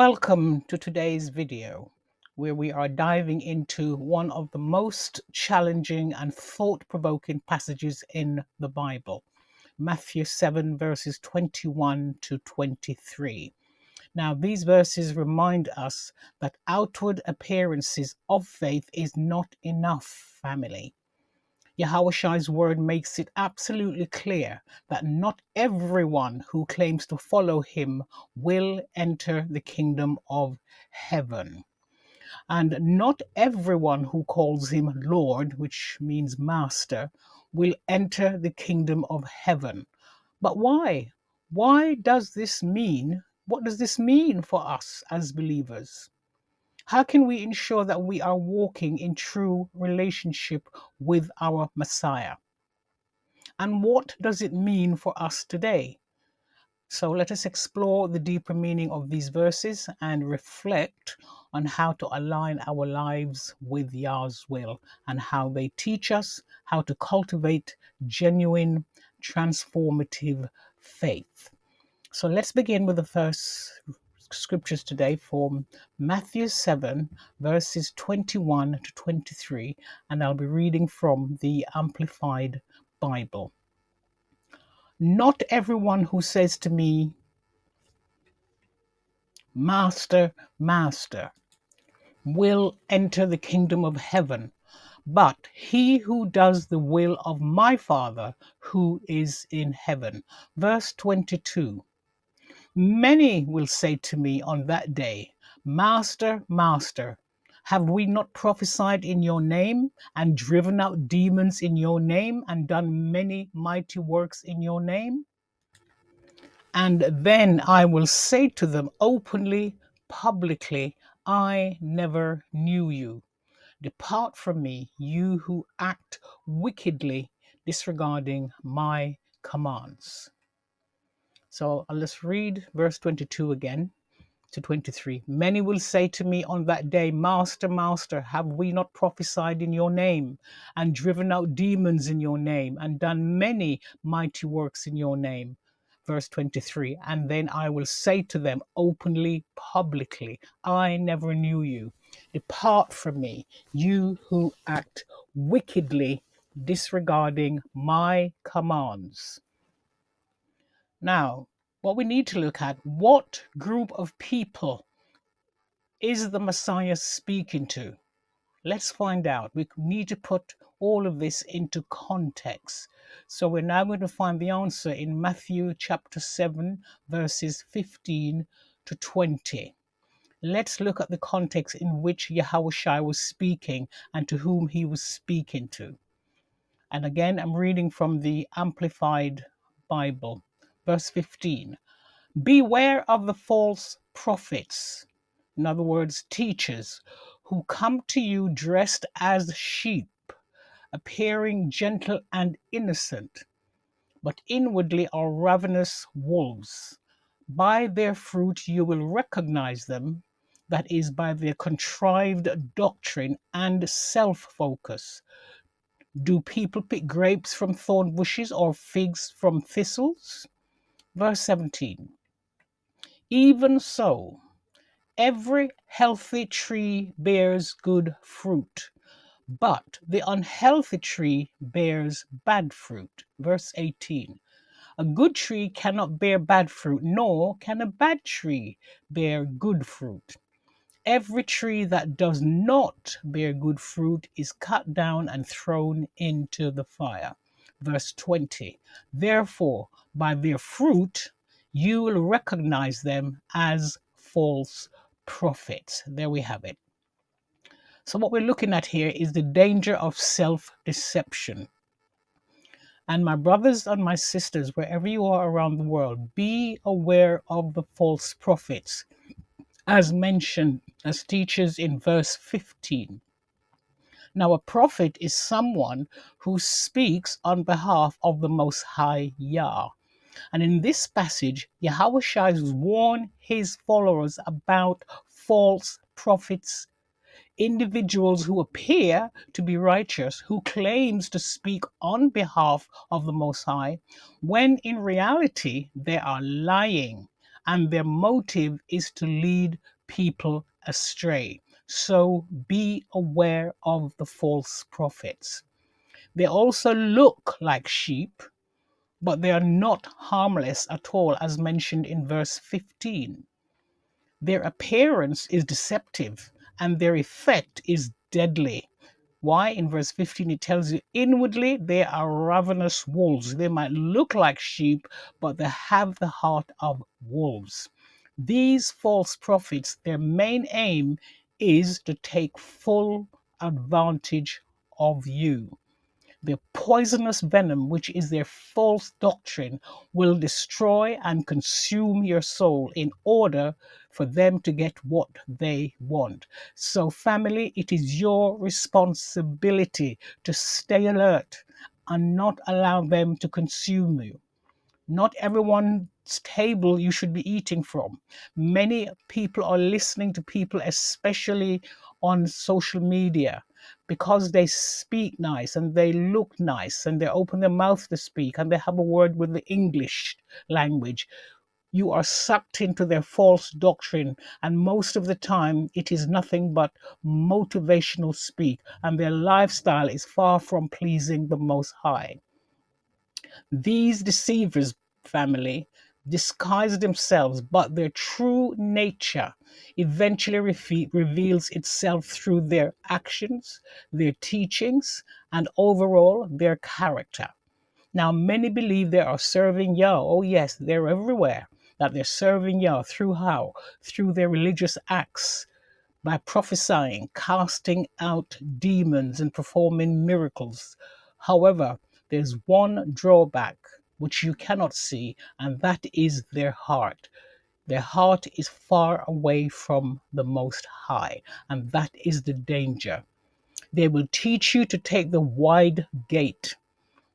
Welcome to today's video, where we are diving into one of the most challenging and thought-provoking passages in the Bible, Matthew 7 verses 21 to 23. Now, these verses remind us that outward appearances of faith is not enough, family. Yahawashi's word makes it absolutely clear that not everyone who claims to follow him will enter the kingdom of heaven. And not everyone who calls him Lord, which means master, will enter the kingdom of heaven. But why? Why does this mean? What does this mean for us as believers? How can we ensure that we are walking in true relationship with our Messiah? And what does it mean for us today? So let us explore the deeper meaning of these verses and reflect on how to align our lives with Yah's will and how they teach us how to cultivate genuine, transformative faith. So let's begin with the first scriptures today from Matthew 7, verses 21 to 23, and I'll be reading from the Amplified Bible. Not everyone who says to me, Master, Master, will enter the kingdom of heaven, but he who does the will of my Father who is in heaven. Verse 22. Many will say to me on that day, Master, Master, have we not prophesied in your name, and driven out demons in your name, and done many mighty works in your name? And then I will say to them openly, publicly, I never knew you. Depart from me, you who act wickedly, disregarding my commands. So let's read verse 22 again to 23. Many will say to me on that day, Master, Master, have we not prophesied in your name, and driven out demons in your name, and done many mighty works in your name? Verse 23. And then I will say to them openly, publicly, I never knew you. Depart from me, you who act wickedly, disregarding my commands. Now, what we need to look at, what group of people is the Messiah speaking to? Let's find out. We need to put all of this into context. So we're now going to find the answer in Matthew chapter 7, verses 15 to 20. Let's look at the context in which Yahawashi was speaking and to whom he was speaking to. And again, I'm reading from the Amplified Bible, verse 15. Beware of the false prophets, in other words, teachers, who come to you dressed as sheep, appearing gentle and innocent, but inwardly are ravenous wolves. By their fruit you will recognize them, that is, by their contrived doctrine and self-focus. Do people pick grapes from thorn bushes or figs from thistles? Verse 17. Even so, every healthy tree bears good fruit, but the unhealthy tree bears bad fruit. Verse 18. A good tree cannot bear bad fruit, nor can a bad tree bear good fruit. Every tree that does not bear good fruit is cut down and thrown into the fire. Verse 20. Therefore, by their fruit, you will recognize them as false prophets. There we have it. So, what we're looking at here is the danger of self deception. And my brothers and my sisters, wherever you are around the world, be aware of the false prophets, as mentioned as teachers in verse 15. Now, a prophet is someone who speaks on behalf of the Most High Yah. And in this passage, Yahawashi warns his followers about false prophets, individuals who appear to be righteous, who claims to speak on behalf of the Most High, when in reality they are lying and their motive is to lead people astray. So be aware of the false prophets. They also look like sheep, but they are not harmless at all, as mentioned in verse 15. Their appearance is deceptive and their effect is deadly. Why? In verse 15, it tells you inwardly they are ravenous wolves. They might look like sheep, but they have the heart of wolves. These false prophets, their main aim is to take full advantage of you. Their poisonous venom, which is their false doctrine, will destroy and consume your soul in order for them to get what they want. So, family, it is your responsibility to stay alert and not allow them to consume you. Not everyone's table you should be eating from. Many people are listening to people, especially on social media, because they speak nice and they look nice and they open their mouth to speak and they have a word with the English language. You are sucked into their false doctrine, and most of the time it is nothing but motivational speak, and their lifestyle is far from pleasing the Most High. These deceivers, family, disguise themselves, but their true nature eventually reveals itself through their actions, their teachings, and overall their character. Now, many believe they are serving Yah. Oh, yes, they're everywhere. That they're serving Yah through how? Through their religious acts, by prophesying, casting out demons, and performing miracles. However, there's one drawback which you cannot see, and that is their heart. Their heart is far away from the Most High, and that is the danger. They will teach you to take the wide gate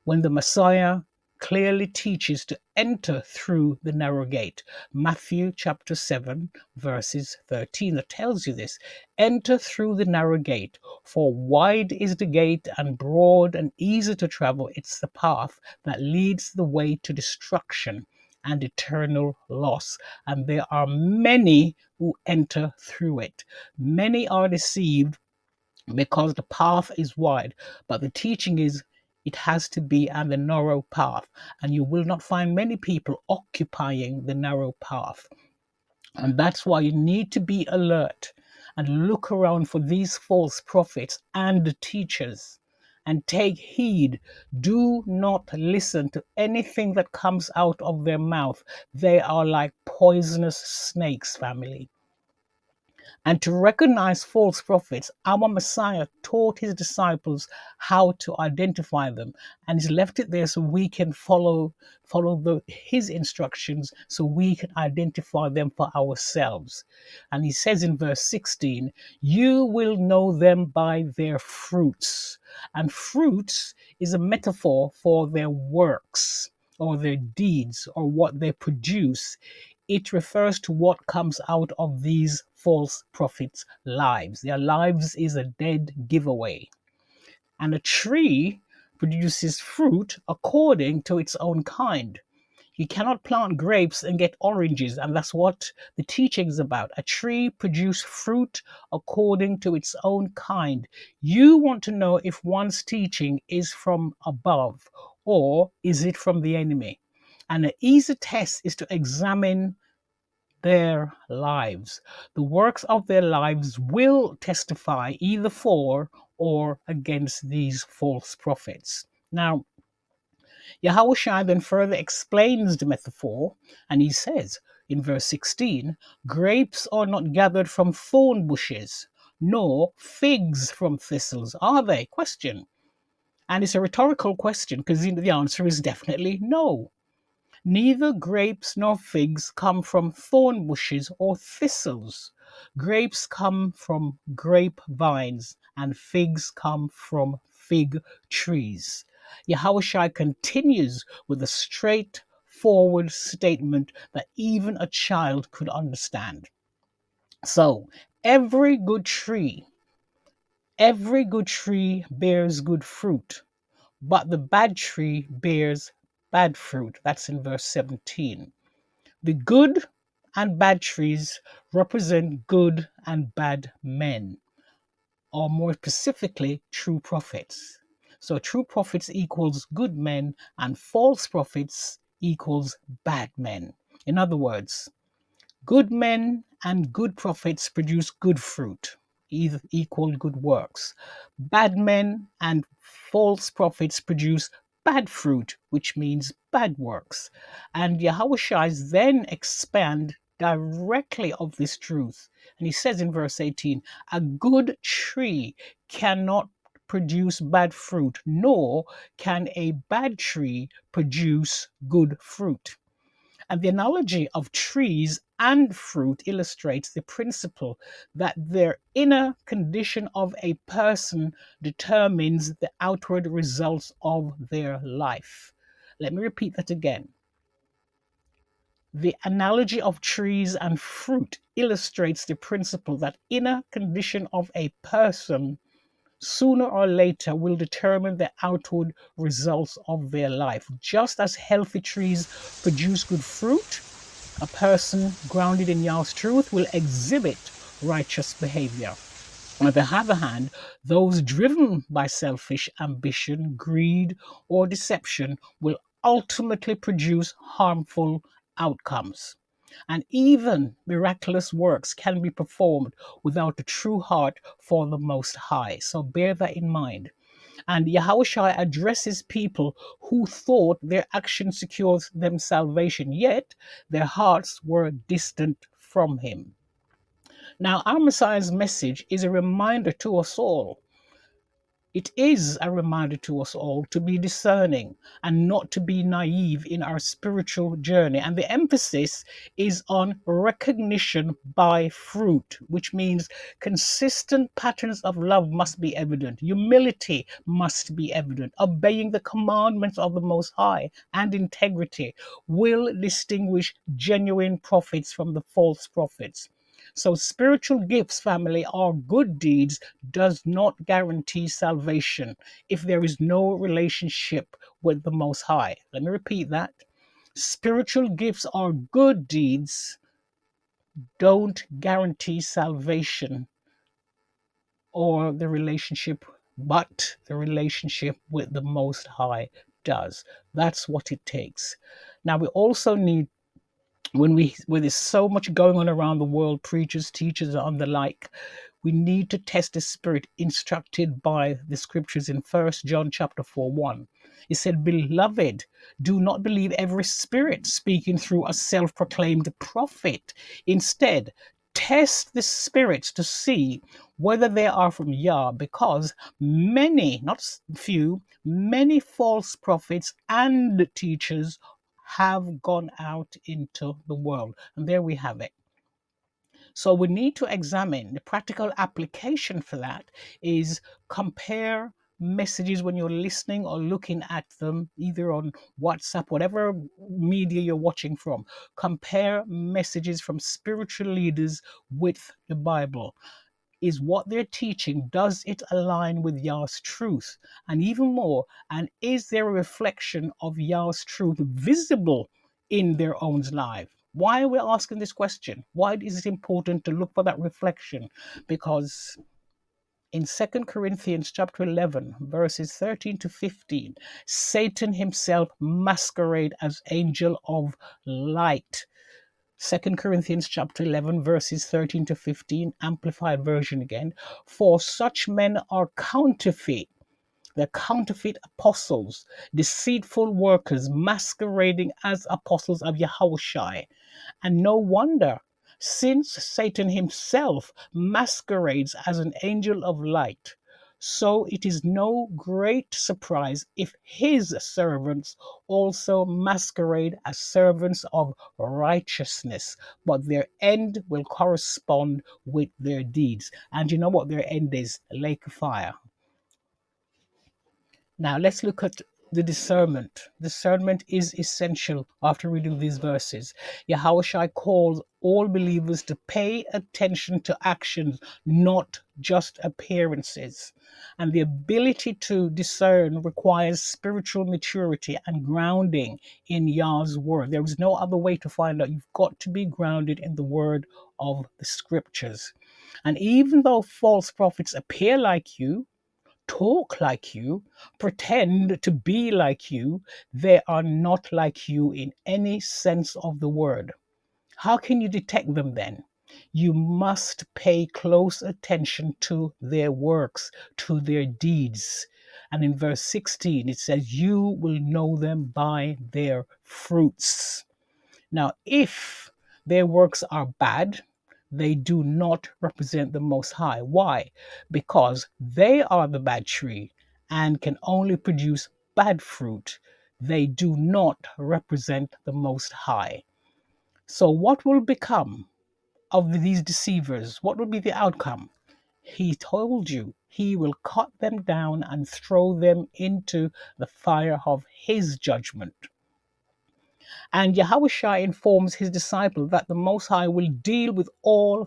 when the Messiah clearly teaches to enter through the narrow gate. Matthew chapter 7, verses 13, that tells you this. Enter through the narrow gate, for wide is the gate and broad and easy to travel. It's the path that leads the way to destruction and eternal loss. And there are many who enter through it. Many are deceived because the path is wide, but the teaching is it has to be on the narrow path, and you will not find many people occupying the narrow path. And that's why you need to be alert and look around for these false prophets and teachers and take heed. Do not listen to anything that comes out of their mouth. They are like poisonous snakes, family. And to recognize false prophets, our Messiah taught his disciples how to identify them, and he's left it there so we can follow his instructions so we can identify them for ourselves. And he says in verse 16, you will know them by their fruits. And fruits is a metaphor for their works or their deeds or what they produce. It refers to what comes out of these false prophets' lives. Their lives is a dead giveaway. And a tree produces fruit according to its own kind. You cannot plant grapes and get oranges, and that's what the teaching is about. A tree produces fruit according to its own kind. You want to know if one's teaching is from above or is it from the enemy. And an easy test is to examine their lives. The works of their lives will testify either for or against these false prophets. Now, Yahawashi then further explains the metaphor, and he says in verse 16, grapes are not gathered from thorn bushes, nor figs from thistles, are they? Question. And it's a rhetorical question because the answer is definitely no. Neither grapes nor figs come from thorn bushes or thistles. Grapes come from grape vines, and figs come from fig trees. Yahawashi continues with a straightforward statement that even a child could understand. So, every good tree bears good fruit, but the bad tree bears bad fruit. That's in verse 17. The good and bad trees represent good and bad men, or more specifically, true prophets. So true prophets equals good men and false prophets equals bad men. In other words, good men and good prophets produce good fruit, either equal good works. Bad men and false prophets produce bad fruit, which means bad works. And Yahawashi then expand directly of this truth. And he says in verse 18, a good tree cannot produce bad fruit, nor can a bad tree produce good fruit. And the analogy of trees and fruit illustrates the principle that their inner condition of a person determines the outward results of their life. Let me repeat that again. The analogy of trees and fruit illustrates the principle that inner condition of a person sooner or later will determine the outward results of their life. Just as healthy trees produce good fruit, a person grounded in Yah's truth will exhibit righteous behavior. On the other hand, those driven by selfish ambition, greed, or deception will ultimately produce harmful outcomes. And even miraculous works can be performed without a true heart for the Most High. So bear that in mind. And Yahushua addresses people who thought their action secures them salvation, yet their hearts were distant from him. Now, our Messiah's message is a reminder to us all. It is a reminder to us all to be discerning and not to be naive in our spiritual journey. And the emphasis is on recognition by fruit, which means consistent patterns of love must be evident, humility must be evident, obeying the commandments of the Most High and integrity will distinguish genuine prophets from the false prophets. So spiritual gifts, family, or good deeds does not guarantee salvation if there is no relationship with the Most High. Let me repeat that. Spiritual gifts or good deeds don't guarantee salvation or the relationship, but the relationship with the Most High does. That's what it takes. Now, we also need when there's so much going on around the world, preachers, teachers, and the like, we need to test the spirit instructed by the scriptures in 1 John chapter 4:1. It said, beloved, do not believe every spirit speaking through a self-proclaimed prophet. Instead, test the spirits to see whether they are from Yah, because many, not few, many false prophets and teachers have gone out into the world. And there we have it. So we need to examine the practical application for that is compare messages when you're listening or looking at them, either on WhatsApp, whatever media you're watching from. Compare messages from spiritual leaders with the Bible. Is what they're teaching, does it align with Yah's truth? And even more, and is there a reflection of Yah's truth visible in their own life? Why are we asking this question? Why is it important to look for that reflection? Because in 2 Corinthians chapter 11, verses 13 to 15, Satan himself masquerade as angel of light. 2 Corinthians chapter 11, verses 13 to 15, amplified version again. For such men are counterfeit. They're counterfeit apostles, deceitful workers, masquerading as apostles of Yahawashi. And no wonder, since Satan himself masquerades as an angel of light. So it is no great surprise if his servants also masquerade as servants of righteousness, but their end will correspond with their deeds. And you know what their end is? Lake of fire. Now let's look at the discernment. Discernment is essential after reading these verses. Yahawashi calls all believers to pay attention to actions, not just appearances. And the ability to discern requires spiritual maturity and grounding in Yah's word. There is no other way to find out. You've got to be grounded in the word of the scriptures. And even though false prophets appear like you, talk like you, pretend to be like you, they are not like you in any sense of the word. How can you detect them then? You must pay close attention to their works, to their deeds. And in verse 16, it says, "You will know them by their fruits." Now, if their works are bad, they do not represent the Most High. Why? Because they are the bad tree and can only produce bad fruit. They do not represent the Most High. So, what will become of these deceivers? What will be the outcome? He told you he will cut them down and throw them into the fire of his judgment. And Yahawashi informs his disciple that the Most High will deal with all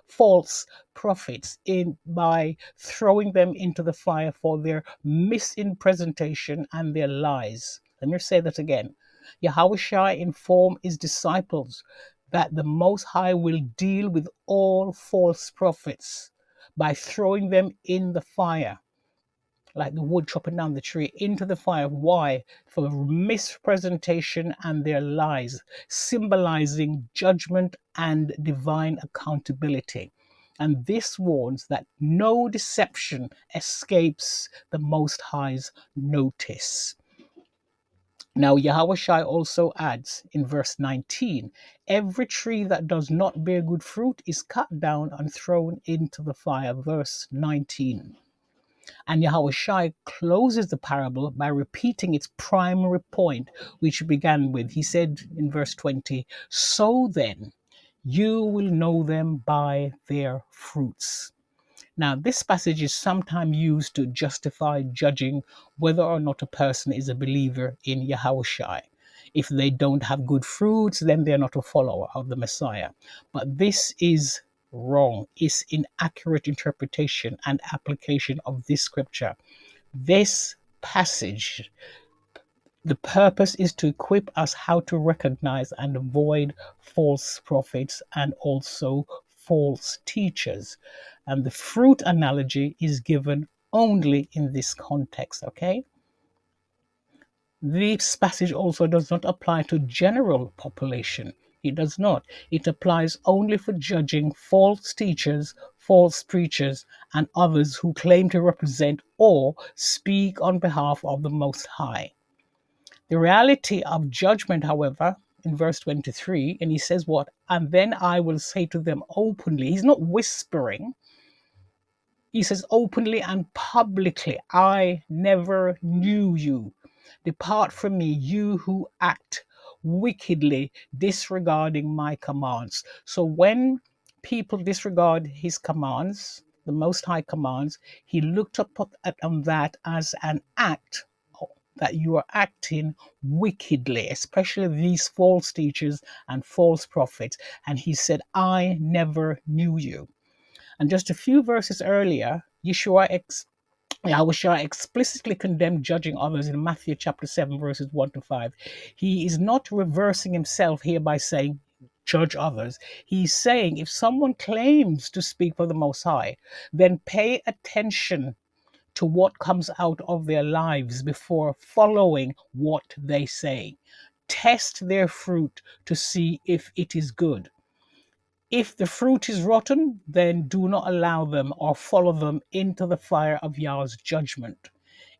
false prophets by throwing them into the fire for their mispresentation and their lies. Let me say that again. Yahawashi informed his disciples that the Most High will deal with all false prophets by throwing them in the fire, like the wood chopping down the tree, into the fire. Why? For mispresentation and their lies, symbolizing judgment and divine accountability. And this warns that no deception escapes the Most High's notice. Now, Yahawashi also adds in verse 19, every tree that does not bear good fruit is cut down and thrown into the fire. Verse 19. And Yahawashi closes the parable by repeating its primary point, which he began with. He said in verse 20, "So then, you will know them by their fruits." Now, this passage is sometimes used to justify judging whether or not a person is a believer in Yahawashi. If they don't have good fruits, then they're not a follower of the Messiah. But this is wrong. It's inaccurate interpretation and application of this scripture. This passage, the purpose is to equip us how to recognize and avoid false prophets and also false teachers. And the fruit analogy is given only in this context, okay? This passage also does not apply to general population. It does not. It applies only for judging false teachers, false preachers, and others who claim to represent or speak on behalf of the Most High. The reality of judgment, however, in verse 23, and he says what? And then I will say to them openly. He's not whispering. He says openly and publicly, I never knew you. Depart from me, you who act wickedly, disregarding my commands. So when people disregard his commands, the Most High commands, he looked up at that as an act that you are acting wickedly, especially these false teachers and false prophets. And he said, I never knew you. And just a few verses earlier, Yahushua explicitly condemned judging others in Matthew chapter 7, verses 1 to 5. He is not reversing himself here by saying, judge others. He's saying if someone claims to speak for the Most High, then pay attention to what comes out of their lives before following what they say. Test their fruit to see if it is good. If the fruit is rotten, then do not allow them or follow them into the fire of Yah's judgment.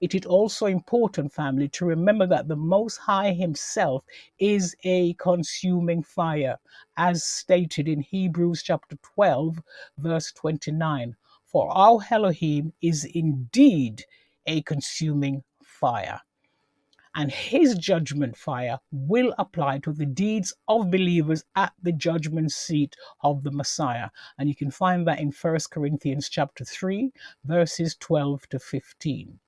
It is also important, family, to remember that the Most High Himself is a consuming fire, as stated in Hebrews chapter 12, verse 29. For our Elohim is indeed a consuming fire, and his judgment fire will apply to the deeds of believers at the judgment seat of the Messiah. And you can find that in 1 Corinthians chapter 3, verses 12 to 15.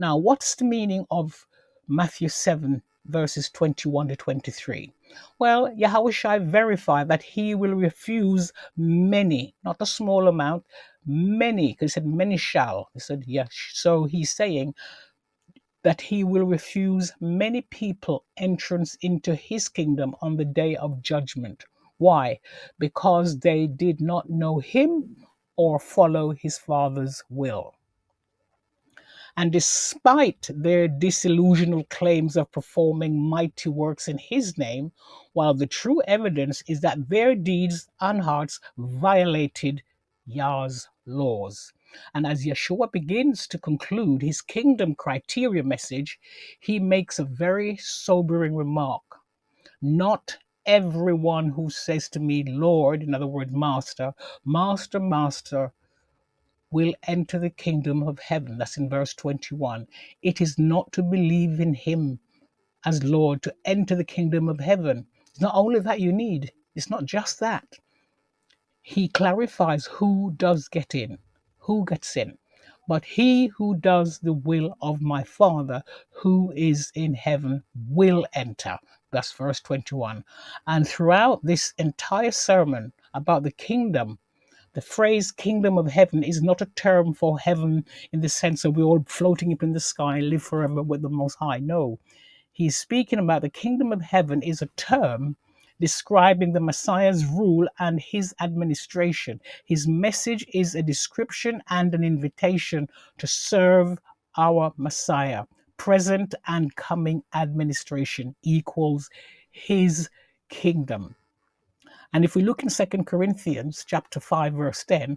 Now, what's the meaning of Matthew 7, verses 21 to 23? Well, Yahawashi verified that he will refuse many, not a small amount, many, because he said, many shall. He said, yes. So he's saying that he will refuse many people entrance into his kingdom on the day of judgment. Why? Because they did not know him or follow his father's will. And despite their disillusional claims of performing mighty works in his name, while the true evidence is that their deeds and hearts violated Yah's laws. And as Yeshua begins to conclude his kingdom criteria message, he makes a very sobering remark. Not everyone who says to me, Lord, in other words, Master, Master, Master, will enter the kingdom of heaven. That's in verse 21. It is not to believe in him as Lord to enter the kingdom of heaven. It's not only that you need, it's not just that. He clarifies who does get in, who gets in. But he who does the will of my Father who is in heaven will enter. That's verse 21. And throughout this entire sermon about the kingdom, the phrase kingdom of heaven is not a term for heaven in the sense of we're all floating up in the sky, live forever with the Most High. No, he's speaking about the kingdom of heaven is a term describing the Messiah's rule and his administration. His message is a description and an invitation to serve our Messiah. Present and coming administration equals his kingdom. And if we look in Second Corinthians chapter 5, verse 10,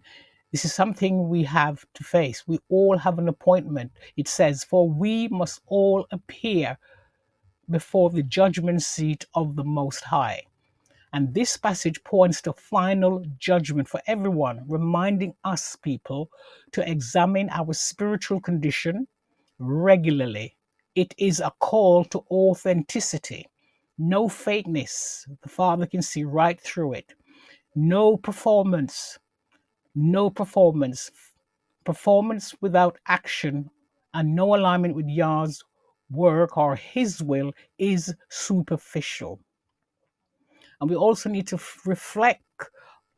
this is something we have to face. We all have an appointment. It says, for we must all appear before the judgment seat of the Most High. And this passage points to final judgment for everyone, reminding us people to examine our spiritual condition regularly. It is a call to authenticity. No fakeness. The Father can see right through it. No performance, no performance. Performance without action and no alignment with Yah's work or his will is superficial. And we also need to reflect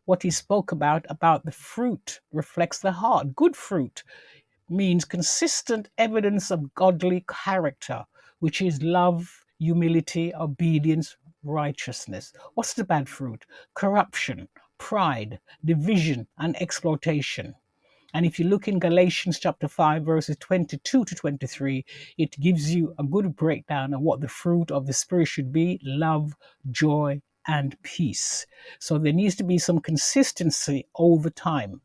what he spoke about the fruit reflects the heart. Good fruit means consistent evidence of godly character, which is love, humility, obedience, righteousness. What's the bad fruit? Corruption, pride, division, and exploitation. And if you look in Galatians chapter 5, verses 22 to 23, it gives you a good breakdown of what the fruit of the Spirit should be: love, joy, and peace. So there needs to be some consistency over time.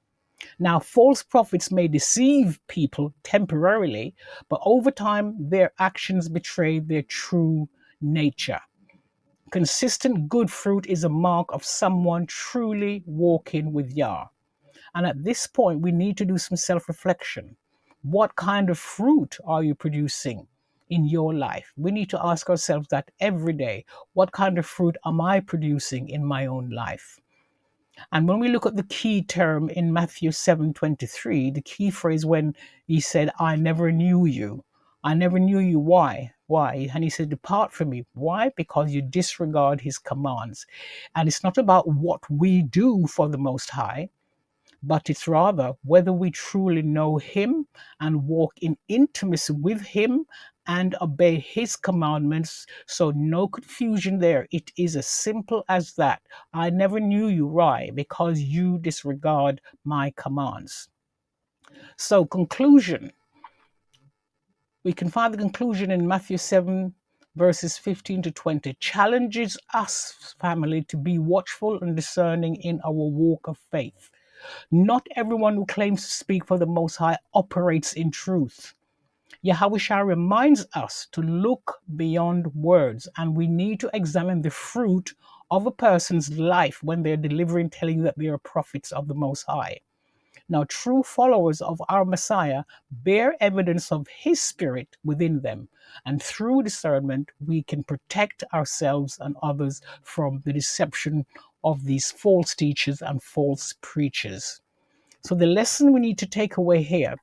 Now, false prophets may deceive people temporarily, but over time, their actions betray their true nature. Consistent good fruit is a mark of someone truly walking with Yah. And at this point, we need to do some self reflection. What kind of fruit are you producing in your life? We need to ask ourselves that every day. What kind of fruit am I producing in my own life? And when we look at the key term in Matthew 7:23, the key phrase when he said, I never knew you. I never knew you. Why? Why? And he said, depart from me. Why? Because you disregard his commands. And it's not about what we do for the Most High, but it's rather whether we truly know him and walk in intimacy with him and obey his commandments. So no confusion there. It is as simple as that. I never knew you, right? Because you disregard my commands. So conclusion. We can find the conclusion in Matthew 7, verses 15 to 20. Challenges us, family, to be watchful and discerning in our walk of faith. Not everyone who claims to speak for the Most High operates in truth. Yahawashi reminds us to look beyond words, and we need to examine the fruit of a person's life when they're delivering, telling you that they are prophets of the Most High. Now, true followers of our Messiah bear evidence of his spirit within them, and through discernment, we can protect ourselves and others from the deception of these false teachers and false preachers. So the lesson we need to take away here,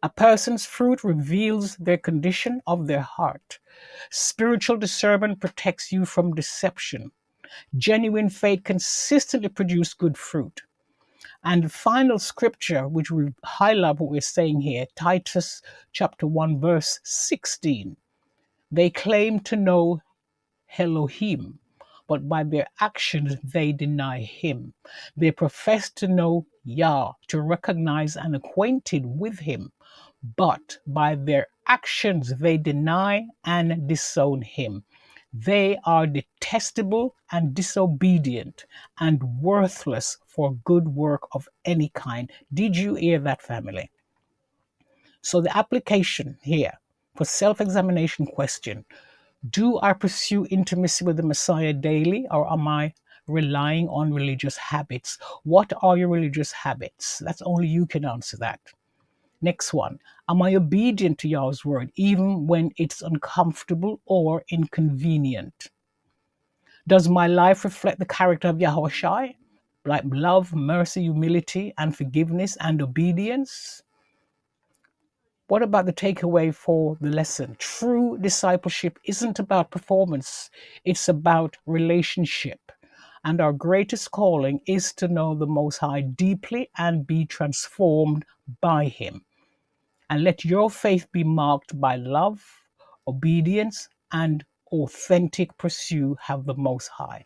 A person's fruit reveals their condition of their heart. Spiritual discernment protects you from deception. Genuine faith consistently produces good fruit. And the final scripture, which will highlight what we're saying here, Titus chapter 1, verse 16. They claim to know Elohim, but by their actions they deny him. They profess to know Yah, to recognize and acquainted with him, but by their actions they deny and disown him. They are detestable and disobedient and worthless for good work of any kind. Did you hear that, family? So the application here for self-examination question: do I pursue intimacy with the Messiah daily, or am I relying on religious habits? What are your religious habits? That's only you can answer that. Next one. Am I obedient to Yahweh's word even when it's uncomfortable or inconvenient? Does my life reflect the character of Yahawashi, like love, mercy, humility, and forgiveness and obedience? What about the takeaway for the lesson? True discipleship isn't about performance, it's about relationship. And our greatest calling is to know the Most High deeply and be transformed by Him. And let your faith be marked by love, obedience, and authentic pursuit of the Most High.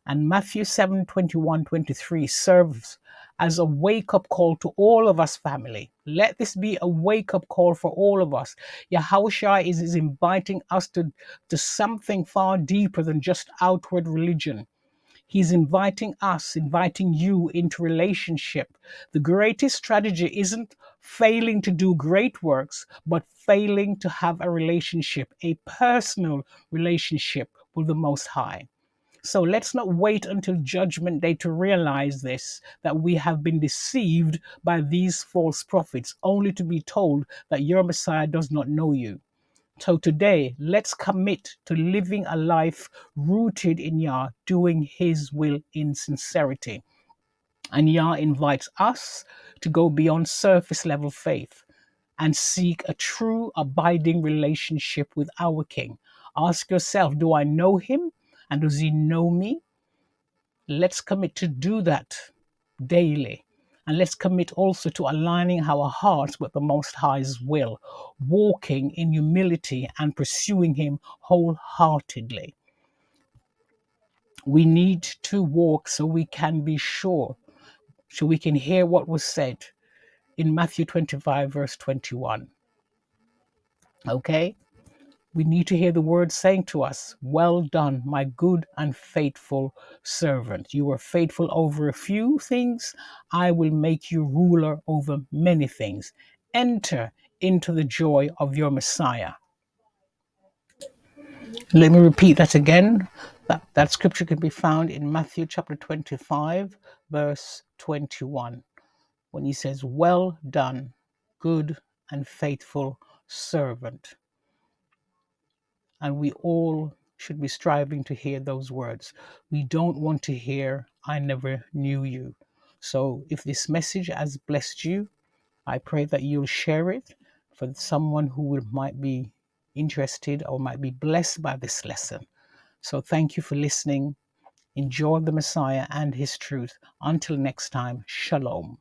And Matthew 7:21-23 serves as a wake-up call to all of us, family. Let this be a wake-up call for all of us. Yahawashi is inviting us to something far deeper than just outward religion. He's inviting us, inviting you into relationship. The greatest strategy isn't failing to do great works, but failing to have a relationship, a personal relationship with the Most High. So let's not wait until judgment day to realize this, that we have been deceived by these false prophets, only to be told that your Messiah does not know you. So today, let's commit to living a life rooted in Yah, doing His will in sincerity. And Yah invites us to go beyond surface level faith and seek a true abiding relationship with our King. Ask yourself, do I know Him? And does He know me? Let's commit to do that daily. And let's commit also to aligning our hearts with the Most High's will, walking in humility and pursuing Him wholeheartedly. We need to walk so we can be sure, so we can hear what was said in Matthew 25, verse 21. Okay? We need to hear the word saying to us, well done, my good and faithful servant. You were faithful over a few things. I will make you ruler over many things. Enter into the joy of your Messiah. Let me repeat that again. That scripture can be found in Matthew chapter 25, verse 21, when he says, well done, good and faithful servant. And we all should be striving to hear those words. We don't want to hear, I never knew you. So if this message has blessed you, I pray that you'll share it for someone who might be interested or might be blessed by this lesson. So thank you for listening. Enjoy the Messiah and His truth. Until next time, shalom.